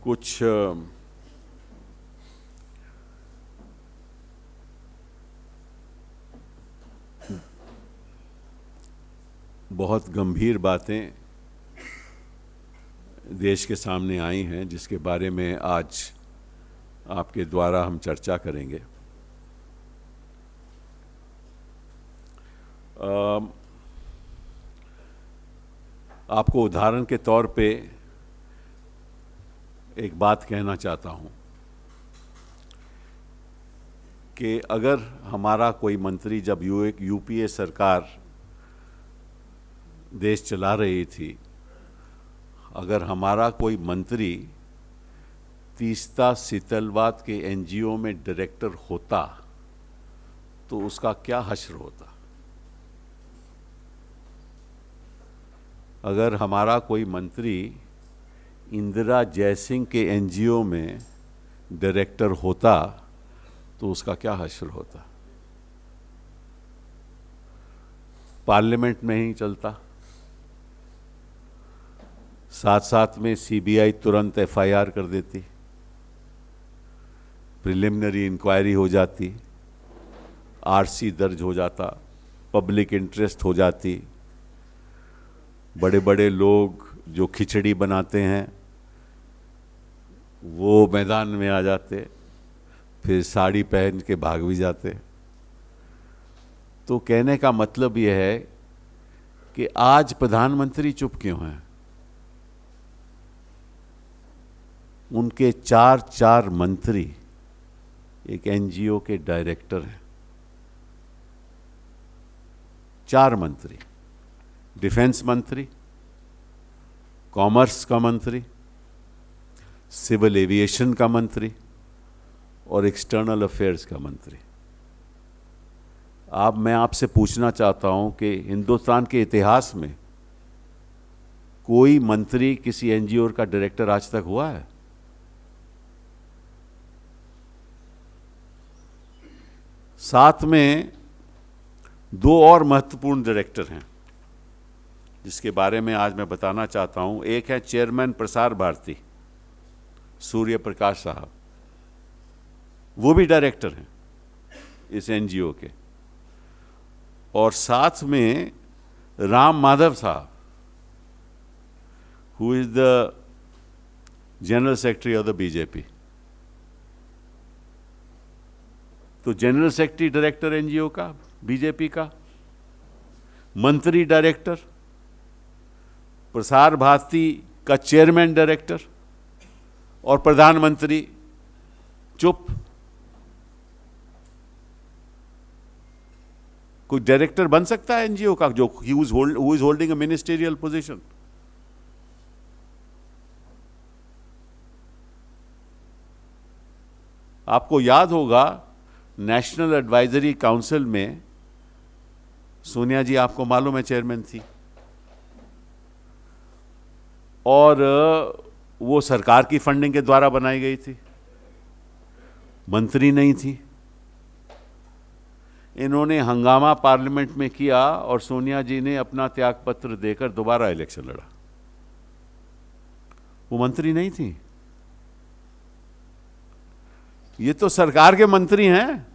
कुछ बहुत गंभीर बातें देश के सामने आई हैं, जिसके बारे में आज आपके द्वारा हम चर्चा करेंगे। आपको उदाहरण के तौर पे एक बात कहना चाहता हूं कि अगर हमारा कोई मंत्री, जब यूपीए सरकार देश चला रही थी, अगर हमारा कोई मंत्री तीस्ता सीतलवाद के एनजीओ में डायरेक्टर होता तो उसका क्या हश्र होता। अगर हमारा कोई मंत्री इंदिरा जयसिंह के एनजीओ में डायरेक्टर होता तो उसका क्या हश्र होता। पार्लियामेंट में ही चलता, साथ साथ में सीबीआई तुरंत एफआईआर कर देती, प्रिलिमिनरी इंक्वायरी हो जाती, आरसी दर्ज हो जाता, पब्लिक इंटरेस्ट हो जाती, बड़े बड़े लोग जो खिचड़ी बनाते हैं वो मैदान में आ जाते, फिर साड़ी पहन के भाग भी जाते। तो कहने का मतलब यह है कि आज प्रधानमंत्री चुप क्यों हैं। उनके चार मंत्री एक एनजीओ के डायरेक्टर हैं। 4 मंत्री, डिफेंस मंत्री, कॉमर्स का मंत्री, सिविल एविएशन का मंत्री और एक्सटर्नल अफेयर्स का मंत्री। अब मैं आपसे पूछना चाहता हूं कि हिंदुस्तान के इतिहास में कोई मंत्री किसी एनजीओ का डायरेक्टर आज तक हुआ है? साथ में 2 और महत्वपूर्ण डायरेक्टर हैं जिसके बारे में आज मैं बताना चाहता हूं। एक है चेयरमैन प्रसार भारती, सूर्य प्रकाश साहब, वो भी डायरेक्टर हैं इस एनजीओ के। और साथ में राम माधव साहब, who is the general secretary of the BJP. तो जनरल सेक्रेटरी डायरेक्टर एनजीओ का, बीजेपी का, मंत्री डायरेक्टर, प्रसार भारती का चेयरमैन डायरेक्टर और प्रधानमंत्री चुप। कोई डायरेक्टर बन सकता है एनजीओ का जो who is holding a ministerial position? आपको याद होगा नेशनल एडवाइजरी काउंसिल में सोनिया जी, आपको मालूम है, चेयरमैन थी और वो सरकार की फंडिंग के द्वारा बनाई गई थी, मंत्री नहीं थी। इन्होंने हंगामा पार्लियामेंट में किया और सोनिया जी ने अपना त्यागपत्र देकर दोबारा इलेक्शन लड़ा। वो मंत्री नहीं थी। ये तो सरकार के मंत्री हैं।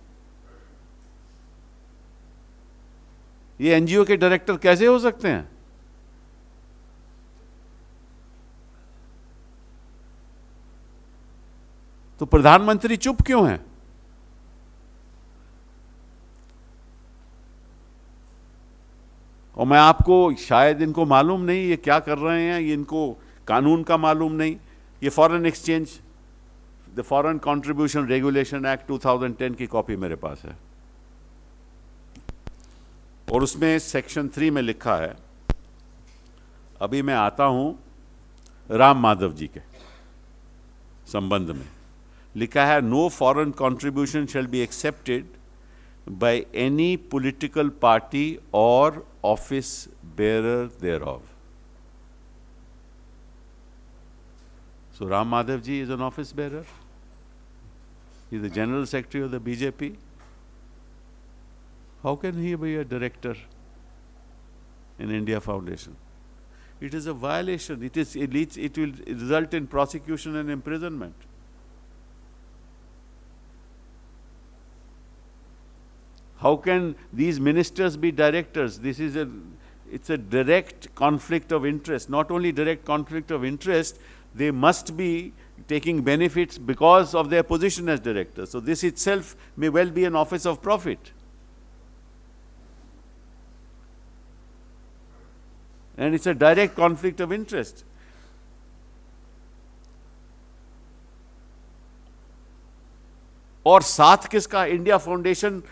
ये एनजीओ के डायरेक्टर कैसे हो सकते हैं? तो प्रधानमंत्री चुप क्यों हैं? और मैं आपको, शायद इनको मालूम नहीं ये क्या कर रहे हैं, ये इनको कानून का मालूम नहीं। ये foreign exchange, the foreign contribution regulation act 2010 की कॉपी मेरे पास है और उसमें सेक्शन 3 में लिखा है, अभी मैं आता हूं राम माधव जी के संबंध में, लिखा है no foreign contribution shall be accepted by any political party और office bearer thereof. So Ram Madhav ji is an office bearer. He is the general secretary of the BJP. How can he be a director in India Foundation? It is a violation. It will result in prosecution and imprisonment. How can these ministers be directors? It's a direct conflict of interest. Not only direct conflict of interest, they must be taking benefits because of their position as directors. So this itself may well be an office of profit. And it's a direct conflict of interest. और साथ किसका? India foundation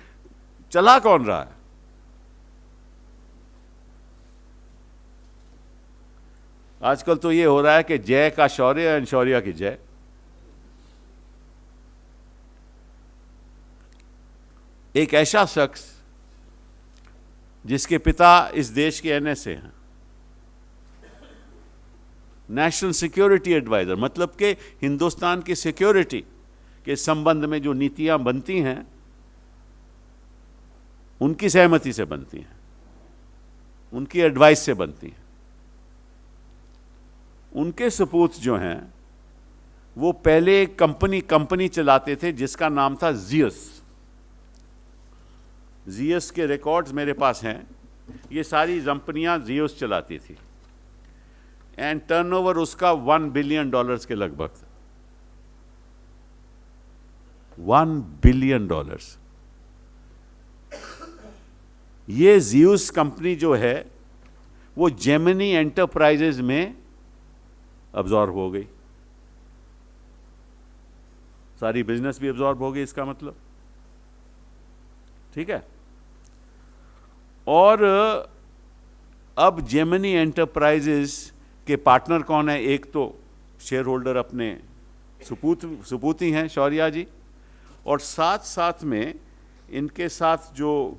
चला कौन रहा है? आजकल तो ये हो रहा है कि जय का शौर्य और शौर्य की जय। एक ऐसा शख्स जिसके पिता इस देश के एनएसए हैं, नेशनल सिक्योरिटी एडवाइजर, मतलब कि हिंदुस्तान की सिक्योरिटी के संबंध में जो नीतियां बनती हैं उनकी सहमति से बनती हैं, उनकी एडवाइस से बनती हैं। उनके सपूत जो हैं वो पहले एक कंपनी चलाते थे जिसका नाम था जियस। जियस के रिकॉर्ड्स मेरे पास हैं। ये सारी कंपनियां जियस चलाती थी एंड टर्नओवर उसका $1 बिलियन के लगभग था। $1 बिलियन। ये जियस कंपनी जो है वो जेमिनी एंटरप्राइजेज में अब्जॉर्ब हो गई, सारी बिजनेस भी अब्जॉर्ब हो गई इसका मतलब, ठीक है। और अब जेमिनी एंटरप्राइजेज के पार्टनर कौन है? एक तो शेयर होल्डर अपने सुपूती हैं शौर्या जी, और साथ साथ में इनके साथ जो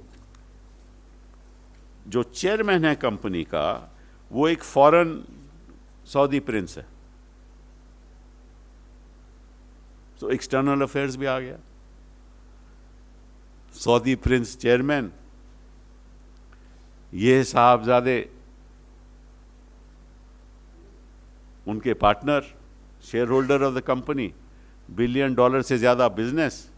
चेयरमैन है कंपनी का वो एक फॉरेन सऊदी प्रिंस है। तो एक्सटर्नल अफेयर्स भी आ गया। सऊदी प्रिंस चेयरमैन, ये साहबजादे उनके partner, share holder of the company, $1 billion से ज्यादा बिजनेस।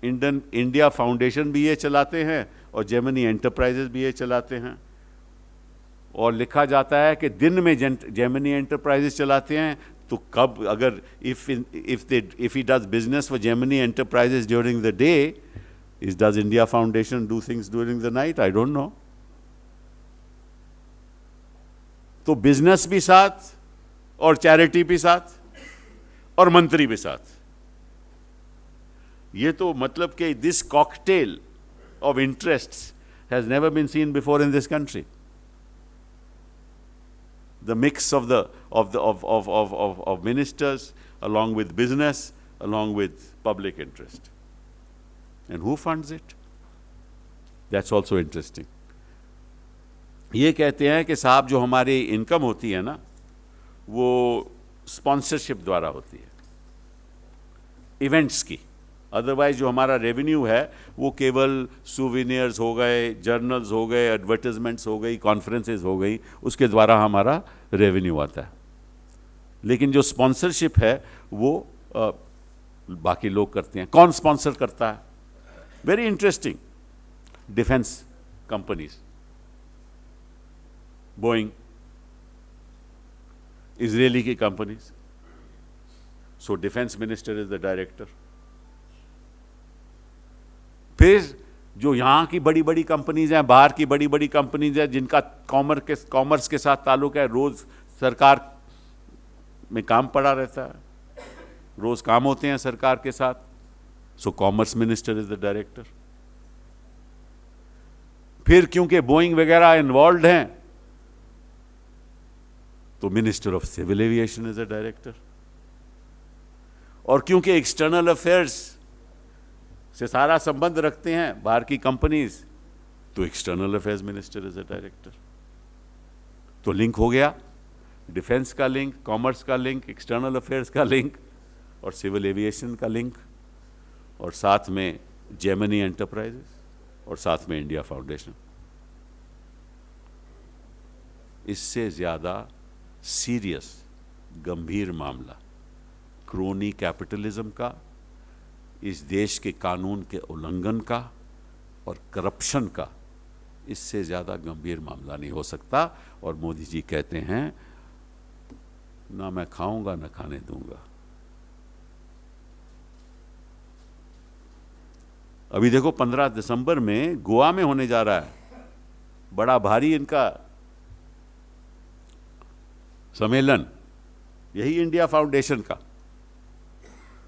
इंडिया फाउंडेशन भी ये चलाते हैं और जेमिनी एंटरप्राइजेज भी ये चलाते हैं। और लिखा जाता है कि दिन में जेमिनी एंटरप्राइजेज चलाते हैं तो कब, अगर if he does business for Gemini Enterprises during the day, does India Foundation do things during the night? I don't know. तो बिजनेस भी साथ और चैरिटी भी साथ और मंत्री भी साथ। ये तो मतलब कि this cocktail of interests has never been seen before in this country. The mix of ministers along with business, along with public interest. And who funds it? That's also interesting. ये कहते हैं कि साहब जो हमारी इनकम होती है ना वो स्पॉन्सरशिप द्वारा होती है, इवेंट्स की। अदरवाइज जो हमारा रेवेन्यू है वो केवल सूविनियर्स हो गए, जर्नल्स हो गए, एडवर्टाइजमेंट्स हो गई, कॉन्फ्रेंसेस हो गई, उसके द्वारा हमारा रेवेन्यू आता है। लेकिन जो स्पॉन्सरशिप है वो बाकी लोग करते हैं। कौन स्पॉन्सर करता है? Very interesting. Defence companies, Boeing, Israeli की companies. So defence minister is the director. फिर जो यहाँ की बड़ी बड़ी कंपनीज हैं, बाहर की बड़ी बड़ी कंपनीज हैं जिनका कॉमर्स के साथ ताल्लुक है, रोज सरकार में काम पड़ा रहता है, रोज काम होते हैं सरकार के साथ। So commerce minister is the director. फिर क्योंकि बोइंग वगैरह इन्वॉल्व हैं तो minister of civil aviation is the director. और क्योंकि एक्सटर्नल अफेयर्स से सारा संबंध रखते हैं बाहर की कंपनीज, तो external affairs minister is the director. तो लिंक हो गया, डिफेंस का लिंक, कॉमर्स का लिंक, एक्सटर्नल अफेयर्स का लिंक और सिविल एविएशन का लिंक, और साथ में जेमिनी एंटरप्राइजेस और साथ में इंडिया फाउंडेशन। इससे ज़्यादा सीरियस, गंभीर मामला क्रोनी कैपिटलिज्म का, इस देश के कानून के उल्लंघन का और करप्शन का, इससे ज़्यादा गंभीर मामला नहीं हो सकता। और मोदी जी कहते हैं ना मैं खाऊंगा ना खाने दूंगा। अभी देखो 15 दिसंबर में गोवा में होने जा रहा है बड़ा भारी इनका सम्मेलन, यही इंडिया फाउंडेशन का।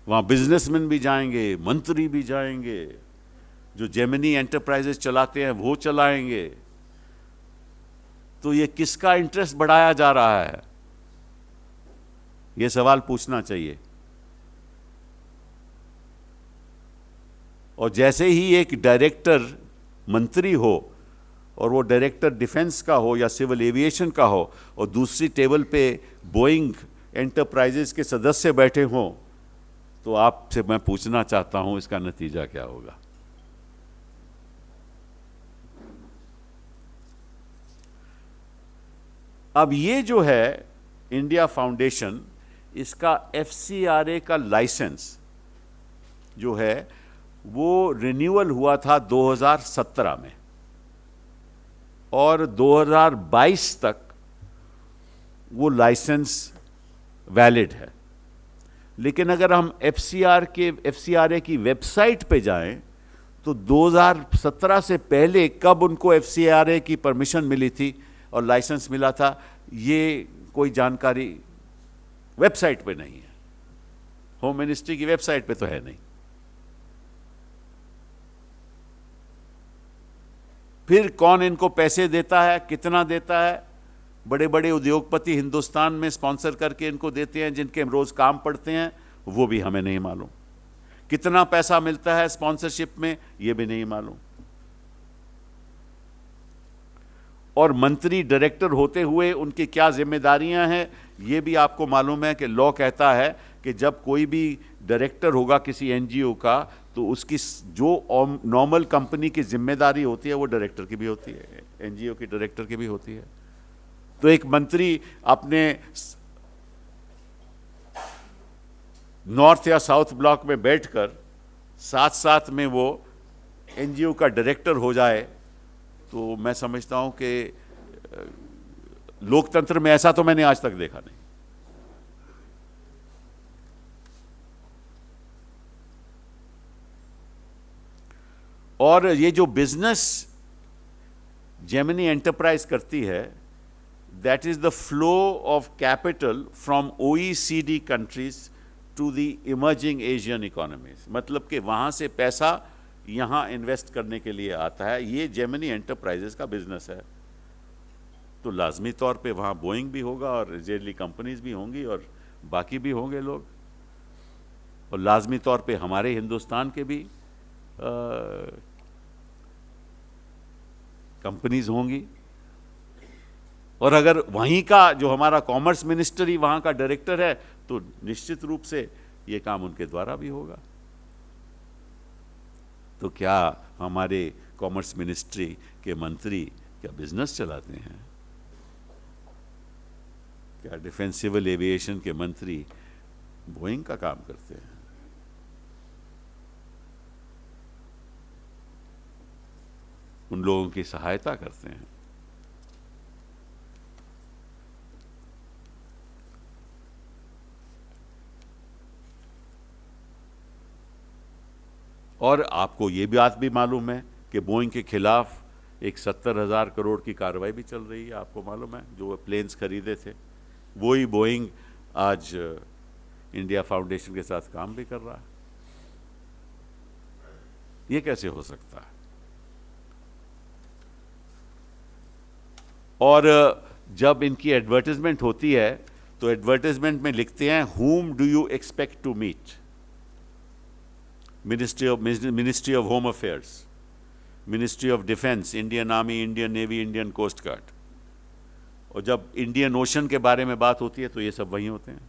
वहाँ बिजनेसमैन भी जाएंगे, मंत्री भी जाएंगे, जो जेमिनी एंटरप्राइजेस चलाते हैं वो चलाएंगे। तो ये किसका इंटरेस्ट बढ़ाया जा रहा है, ये सवाल पूछना चाहिए। और जैसे ही एक डायरेक्टर मंत्री हो और वो डायरेक्टर डिफेंस का हो या सिविल एविएशन का हो और दूसरी टेबल पे बोइंग एंटरप्राइजेस के सदस्य बैठे हों, तो आपसे मैं पूछना चाहता हूं इसका नतीजा क्या होगा। अब ये जो है इंडिया फाउंडेशन, इसका एफसीआरए का लाइसेंस जो है वो रिन्यूअल हुआ था 2017 में और 2022 तक वो लाइसेंस वैलिड है। लेकिन अगर हम एफसीआरए की वेबसाइट पे जाएं तो 2017 से पहले कब उनको एफसीआरए की परमिशन मिली थी और लाइसेंस मिला था, ये कोई जानकारी वेबसाइट पे नहीं है। होम मिनिस्ट्री की वेबसाइट पे तो है नहीं। फिर कौन इनको पैसे देता है, कितना देता है? बड़े बड़े उद्योगपति हिंदुस्तान में स्पॉन्सर करके इनको देते हैं, जिनके रोज काम पड़ते हैं, वो भी हमें नहीं मालूम। कितना पैसा मिलता है स्पॉन्सरशिप में, ये भी नहीं मालूम। और मंत्री डायरेक्टर होते हुए उनकी क्या जिम्मेदारियां हैं, ये भी आपको मालूम है कि लॉ कहता है कि जब कोई भी डायरेक्टर होगा किसी एनजीओ का, तो उसकी जो नॉर्मल कंपनी की जिम्मेदारी होती है वो डायरेक्टर की भी होती है, एनजीओ की डायरेक्टर की भी होती है। तो एक मंत्री अपने नॉर्थ या साउथ ब्लॉक में बैठकर साथ साथ में वो एनजीओ का डायरेक्टर हो जाए, तो मैं समझता हूं कि लोकतंत्र में ऐसा तो मैंने आज तक देखा नहीं। और ये जो बिजनेस जेमिनी एंटरप्राइज करती है, that is the flow of capital from OECD countries to the emerging Asian economies. मतलब कि वहां से पैसा यहां इन्वेस्ट करने के लिए आता है। ये जेमिनी एंटरप्राइजेस का बिजनेस है। तो लाजमी तौर पे वहां बोइंग भी होगा और इजरायली कंपनीज भी होंगी और बाकी भी होंगे लोग, और लाजमी तौर पे हमारे हिंदुस्तान के भी कंपनीज होंगी। और अगर वहीं का जो हमारा कॉमर्स मिनिस्टर ही वहां का डायरेक्टर है, तो निश्चित रूप से ये काम उनके द्वारा भी होगा। तो क्या हमारे कॉमर्स मिनिस्ट्री के मंत्री क्या बिजनेस चलाते हैं? क्या डिफेंस सिविल एविएशन के मंत्री बोइंग का काम करते हैं? उन लोगों की सहायता करते हैं? और आपको ये बात भी मालूम है कि बोइंग के खिलाफ एक 70,000 करोड़ की कार्रवाई भी चल रही है। आपको मालूम है, जो प्लेन्स खरीदे थे वही बोइंग आज इंडिया फाउंडेशन के साथ काम भी कर रहा है। ये कैसे हो सकता है? और जब इनकी एडवर्टाइजमेंट होती है तो एडवर्टाइजमेंट में लिखते हैं, whom do you expect to meet? Ministry of home affairs, ministry of defence, Indian army, Indian navy, Indian coast guard. और जब इंडियन ओशन के बारे में बात होती है तो ये सब वही होते हैं।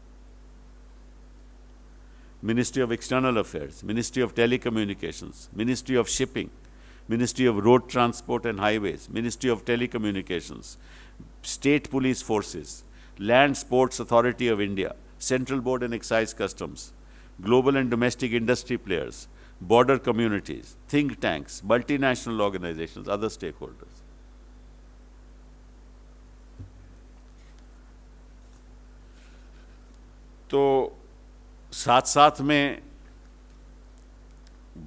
Ministry of external affairs, ministry of telecommunications, ministry of shipping, Ministry of Road Transport and Highways, Ministry of Telecommunications, State Police Forces, Land Sports Authority of India, Central Board and Excise Customs, global and domestic industry players, border communities, think tanks, multinational organizations, other stakeholders. तो साथ साथ में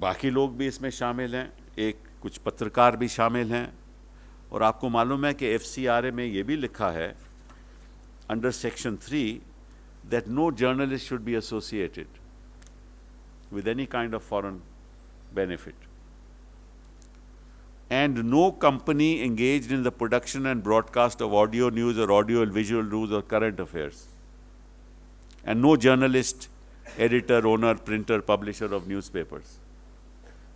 बाकी लोग भी इसमें शामिल हैं, कुछ पत्रकार भी शामिल हैं, और आपको मालूम है कि FCRA में ये भी लिखा है under section 3 that no journalist should be associated with any kind of foreign benefit, and no company engaged in the production and broadcast of audio news or audio and visual news or current affairs, and no journalist, editor, owner, printer, publisher of newspapers.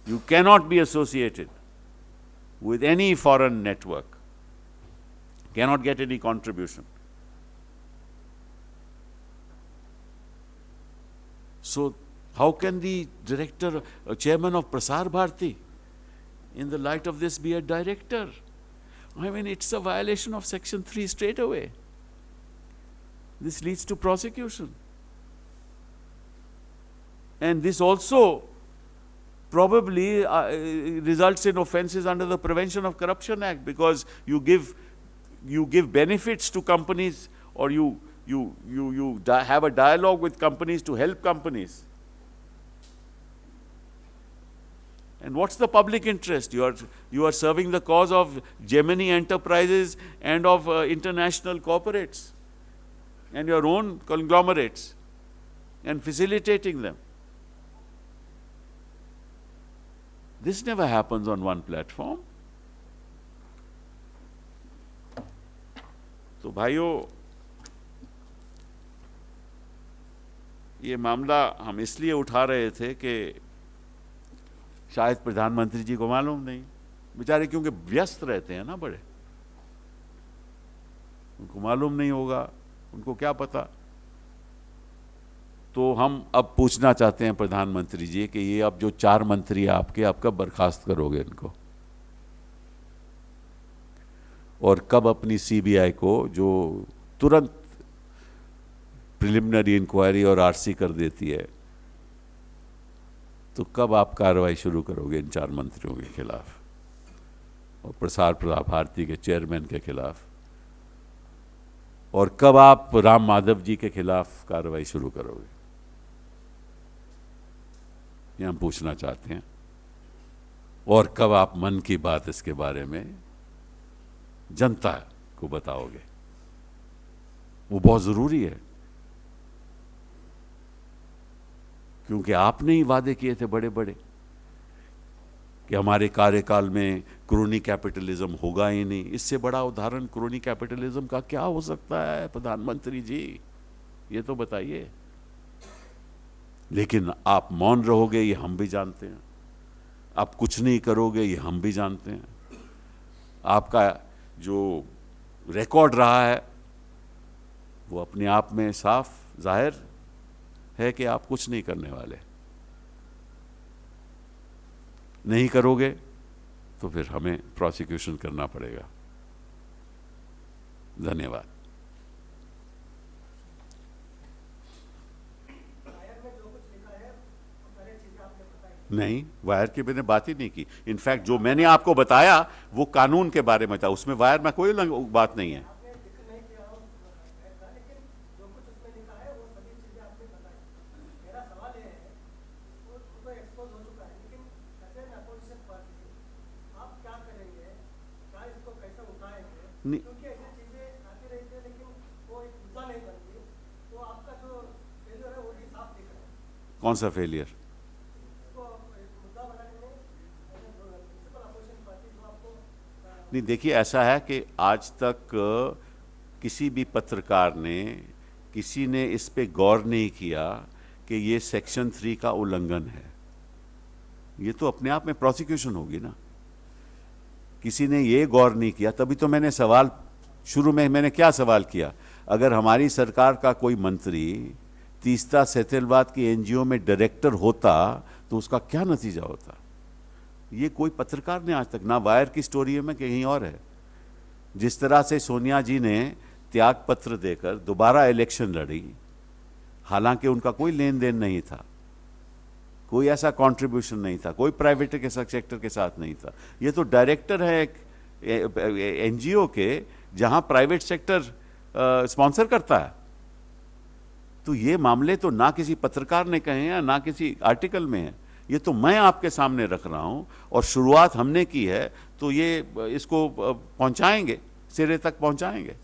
You cannot be associated with any foreign network, cannot get any contribution. So how can the director, chairman of Prasar Bharati, in the light of this, be a director? I mean, it's a violation of section 3 straight away. This leads to prosecution. And this also probably results in offenses under the Prevention of Corruption Act, because you give benefits to companies, or you have a dialogue with companies to help companies. And what's the public interest? You are serving the cause of Gemini Enterprises and of international corporates and your own conglomerates, and facilitating them. This never happens on one platform. तो भाइयों, ये मामला हम इसलिए उठा रहे थे कि शायद प्रधानमंत्री जी को मालूम नहीं, बेचारे क्योंकि व्यस्त रहते हैं ना बड़े, उनको मालूम नहीं होगा, उनको क्या पता। तो हम अब पूछना चाहते हैं प्रधानमंत्री जी कि ये अब जो 4 मंत्री हैं आपके, आप कब बर्खास्त करोगे इनको, और कब अपनी CBI को, जो तुरंत प्रिलिमिनरी इंक्वायरी और RC कर देती है, तो कब आप कार्रवाई शुरू करोगे इन 4 मंत्रियों के खिलाफ और प्रसार भारती के चेयरमैन के खिलाफ, और कब आप राम माधव जी के खिलाफ कार्रवाई शुरू करोगे? ये हम पूछना चाहते हैं। और कब आप मन की बात इसके बारे में जनता को बताओगे? वो बहुत जरूरी है, क्योंकि आपने ही वादे किए थे बड़े बड़े कि हमारे कार्यकाल में क्रोनी कैपिटलिज्म होगा ही नहीं। इससे बड़ा उदाहरण क्रोनी कैपिटलिज्म का क्या हो सकता है प्रधानमंत्री जी, ये तो बताइए। लेकिन आप मौन रहोगे ये हम भी जानते हैं, आप कुछ नहीं करोगे ये हम भी जानते हैं। आपका जो रिकॉर्ड रहा है वो अपने आप में साफ जाहिर है कि आप कुछ नहीं करने वाले। नहीं करोगे तो फिर हमें प्रोसिक्यूशन करना पड़ेगा। धन्यवाद। नहीं, वायर की मैंने बात ही नहीं की। इनफैक्ट जो मैंने आपको बताया वो कानून के बारे में था, उसमें वायर में कोई बात नहीं है। कौन सा फेलियर? नहीं, देखिए ऐसा है कि आज तक किसी भी पत्रकार ने, किसी ने इस पे गौर नहीं किया कि ये सेक्शन 3 का उल्लंघन है। ये तो अपने आप में प्रोसिक्यूशन होगी ना। किसी ने ये गौर नहीं किया, तभी तो मैंने सवाल शुरू में मैंने क्या सवाल किया, अगर हमारी सरकार का कोई मंत्री तीस्ता सेतलवाद की NGO में डायरेक्टर होता तो उसका क्या नतीजा होता। ये कोई पत्रकार ने आज तक, ना वायर की स्टोरी में कहीं और है। जिस तरह से सोनिया जी ने त्याग पत्र देकर दोबारा इलेक्शन लड़ी, हालांकि उनका कोई लेन देन नहीं था, कोई ऐसा कंट्रीब्यूशन नहीं था, कोई प्राइवेट के सेक्टर के साथ नहीं था। ये तो डायरेक्टर है एक एनजीओ के, जहां प्राइवेट सेक्टर स्पॉन्सर करता है। तो ये मामले तो ना किसी पत्रकार ने कहे हैं ना किसी आर्टिकल में है, ये तो मैं आपके सामने रख रहा हूं और शुरुआत हमने की है, तो ये इसको पहुंचाएंगे, सिरे तक पहुंचाएंगे।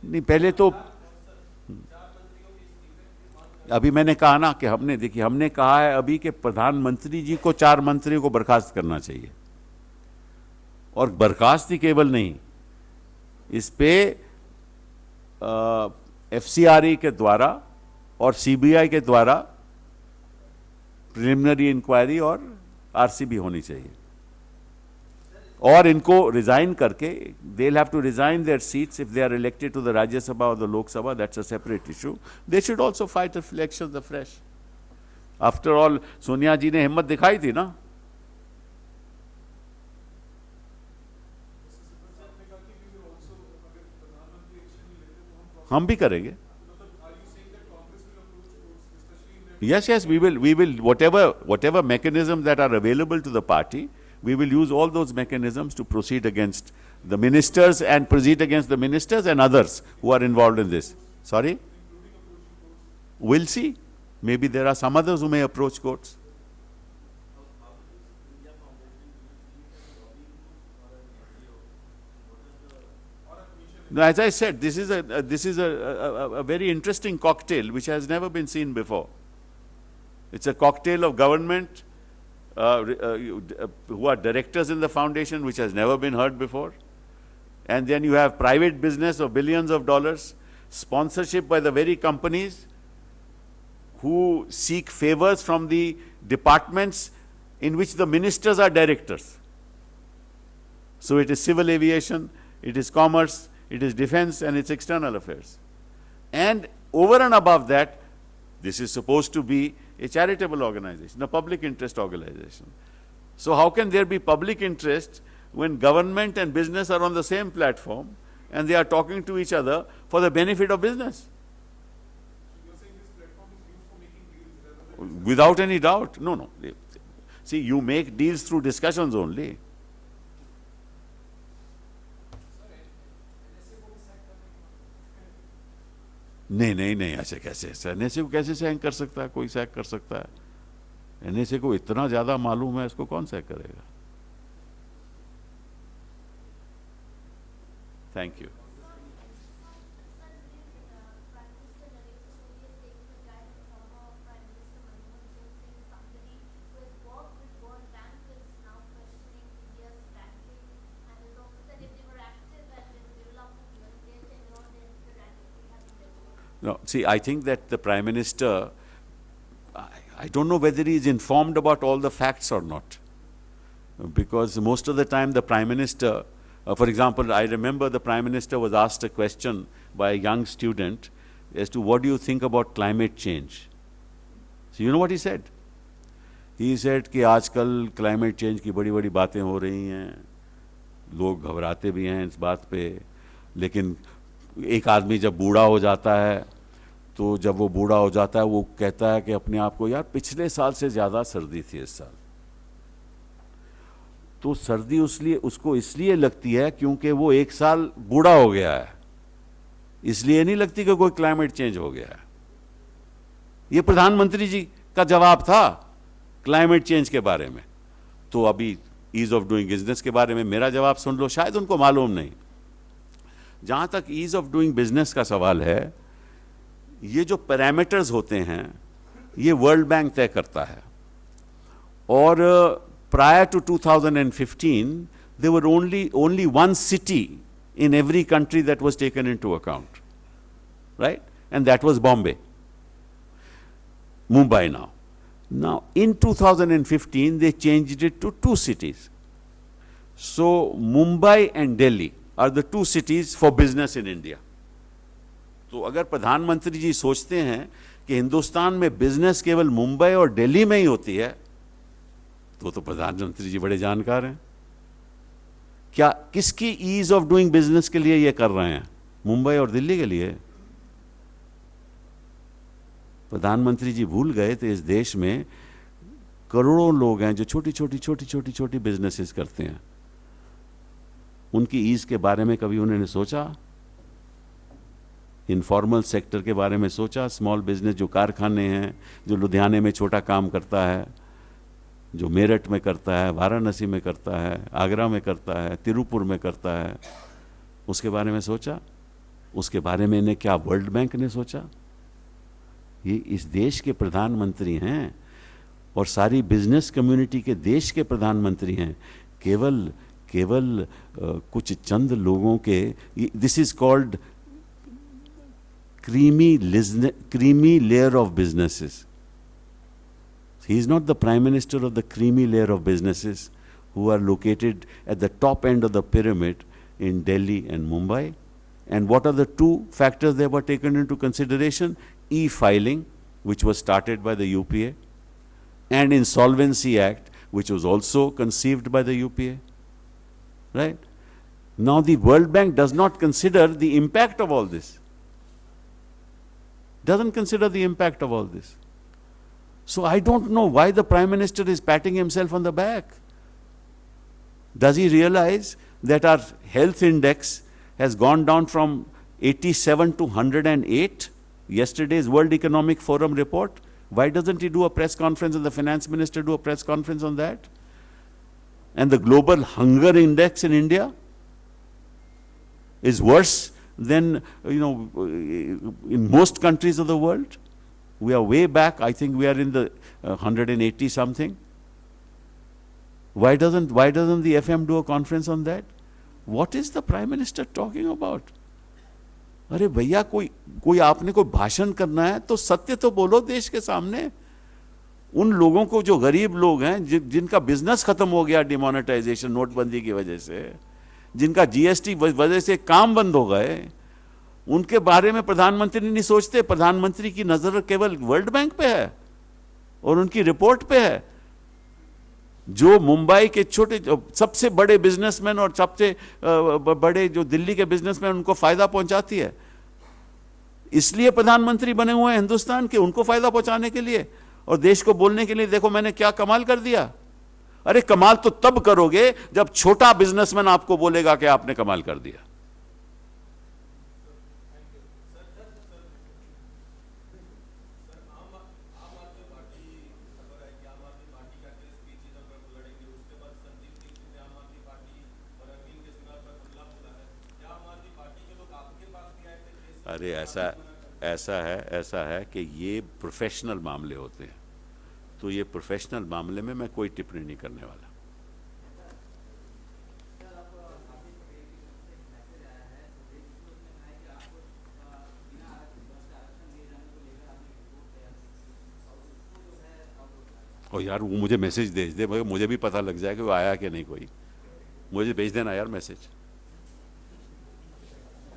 नहीं, पहले तो अभी मैंने कहा ना कि हमने, देखिए हमने कहा है अभी के प्रधानमंत्री जी को 4 मंत्रियों को बर्खास्त करना चाहिए, और बर्खास्त ही केवल नहीं, इस पे एफसीआरए के द्वारा और सीबीआई के द्वारा प्रिलिमिनरी इंक्वायरी और आरसीबी होनी चाहिए, और इनको रिजाइन करके, they will have to resign their seats if they are elected to the Rajya Sabha और the Lok Sabha, that's a separate issue. They should also fight elections afresh. After all Sonia ji ने हिम्मत दिखाई थी ना। हम भी करेंगे। Yes, yes, we will, whatever mechanisms that are available to the party, we will use all those mechanisms to proceed against the ministers and proceed against the ministers and others who are involved in this. Sorry? We'll see. Maybe there are some others who may approach courts. Now, as I said, this is a very interesting cocktail which has never been seen before. It's a cocktail of government who are directors in the foundation, which has never been heard before. And then you have private business of billions of dollars, sponsorship by the very companies who seek favors from the departments in which the ministers are directors. So it is civil aviation, it is commerce, it is defense, and it's external affairs. And over and above that, this is supposed to be a charitable organization, a public interest organization. So how can there be public interest when government and business are on the same platform and they are talking to each other for the benefit of business? You're saying this platform is used for making deals rather than... Without any doubt. No. See, you make deals through discussions only. नहीं, ऐसे कैसे? NSA को कैसे सैंक कर सकता है? कोई सैंक कर सकता है? एनएसए को इतना ज्यादा मालूम है, इसको कौन सैंक करेगा? Thank you. No, see, I think that the Prime Minister, I don't know whether he is informed about all the facts or not. Because most of the time the Prime Minister, for example, I remember the Prime Minister was asked a question by a young student as to what do you think about climate change? So you know what he said? He said कि आजकल climate change की बड़ी-बड़ी बातें हो रही हैं, लोग घबराते भी हैं इस बात पे, लेकिन एक आदमी जब बूढ़ा हो जाता है, तो जब वो बूढ़ा हो जाता है, वो कहता है कि अपने आप को, यार पिछले साल से ज़्यादा सर्दी थी इस साल। तो सर्दी उसको इसलिए लगती है क्योंकि वो एक साल बूढ़ा हो गया है, इसलिए नहीं लगती कि कोई क्लाइमेट चेंज हो गया है। ये प्रधानमंत्री जी का जवाब था क्लाइमेट चेंज के बारे में। तो अभी ईज ऑफ डूइंग बिजनेस के बारे में मेरा जवाब सुन लो, शायद उनको मालूम नहीं। जहां तक ईज ऑफ डूइंग बिजनेस का सवाल है, ये जो पैरामीटर्स होते हैं ये वर्ल्ड बैंक तय करता है, और prior to 2015 there were only one city in every country that was taken into account, right? And that was Bombay, Mumbai now in 2015 they changed it to 2 cities. So Mumbai and Delhi are the 2 cities for business in India. तो अगर प्रधानमंत्री जी सोचते हैं कि हिंदुस्तान में business केवल मुंबई और दिल्ली में ही होती है, तो प्रधानमंत्री जी बड़े जानकार हैं। क्या किसकी ईज ऑफ डूइंग बिजनेस के लिए ये कर रहे हैं? मुंबई और दिल्ली के लिए। प्रधानमंत्री जी भूल गए तो इस देश में करोड़ों लोग हैं जो छोटी बिजनेसेस करते हैं। उनकी ईज के बारे में कभी उन्होंने सोचा? इनफॉर्मल सेक्टर के बारे में सोचा? स्मॉल बिजनेस, जो कारखाने हैं, जो लुधियाने में छोटा काम करता है, जो मेरठ में करता है, वाराणसी में करता है, आगरा में करता है, तिरुपुर में करता है, उसके बारे में सोचा? उसके बारे में इन्हें क्या वर्ल्ड बैंक ने सोचा? ये इस देश के प्रधानमंत्री हैं और सारी बिजनेस कम्युनिटी के देश के प्रधानमंत्री हैं। केवल कुछ चंद लोगों के, this is called creamy layer of businesses. He is not the prime minister of the creamy layer of businesses who are located at the top end of the pyramid in Delhi and Mumbai. And what are the two factors that were taken into consideration? E-filing, which was started by the UPA, and Insolvency Act, which was also conceived by the UPA. Right? Now the World Bank does not consider the impact of all this. Doesn't consider the impact of all this. So I don't know why the Prime Minister is patting himself on the back. Does he realize that our health index has gone down from 87 to 108? Yesterday's World Economic Forum report. Why doesn't he do a press conference and the finance minister do a press conference on that? And the global hunger index in India is worse than, in most countries of the world. We are way back. I think we are in the 180 something. Why doesn't the FM do a conference on that? What is the Prime Minister talking about? अरे भैया, कोई आपने कोई भाषण करना है तो सत्य तो बोलो देश के सामने। उन लोगों को, जो गरीब लोग हैं, जिनका बिजनेस खत्म हो गया डिमोनेटाइजेशन, नोटबंदी की वजह से, जिनका जीएसटी वजह से काम बंद हो गए, उनके बारे में प्रधानमंत्री नहीं सोचते। प्रधानमंत्री की नजर केवल वर्ल्ड बैंक पे है और उनकी रिपोर्ट पे है, जो मुंबई के सबसे बड़े बिजनेसमैन और सबसे बड़े जो दिल्ली के बिजनेसमैन, उनको फायदा पहुंचाती है। इसलिए प्रधानमंत्री बने हुए हैं हिंदुस्तान के, उनको फायदा पहुंचाने के लिए और देश को बोलने के लिए, देखो मैंने क्या कमाल कर दिया। अरे कमाल तो तब करोगे जब छोटा बिजनेसमैन आपको बोलेगा कि आपने कमाल कर दिया। अरे ऐसा है कि ये प्रोफेशनल मामले होते हैं, तो ये प्रोफेशनल मामले में मैं कोई टिप्पणी नहीं करने वाला। और यार वो मुझे मैसेज भेज दे, मुझे भी पता लग जाए कि वो आया कि नहीं। कोई मुझे भेज देना यार मैसेज।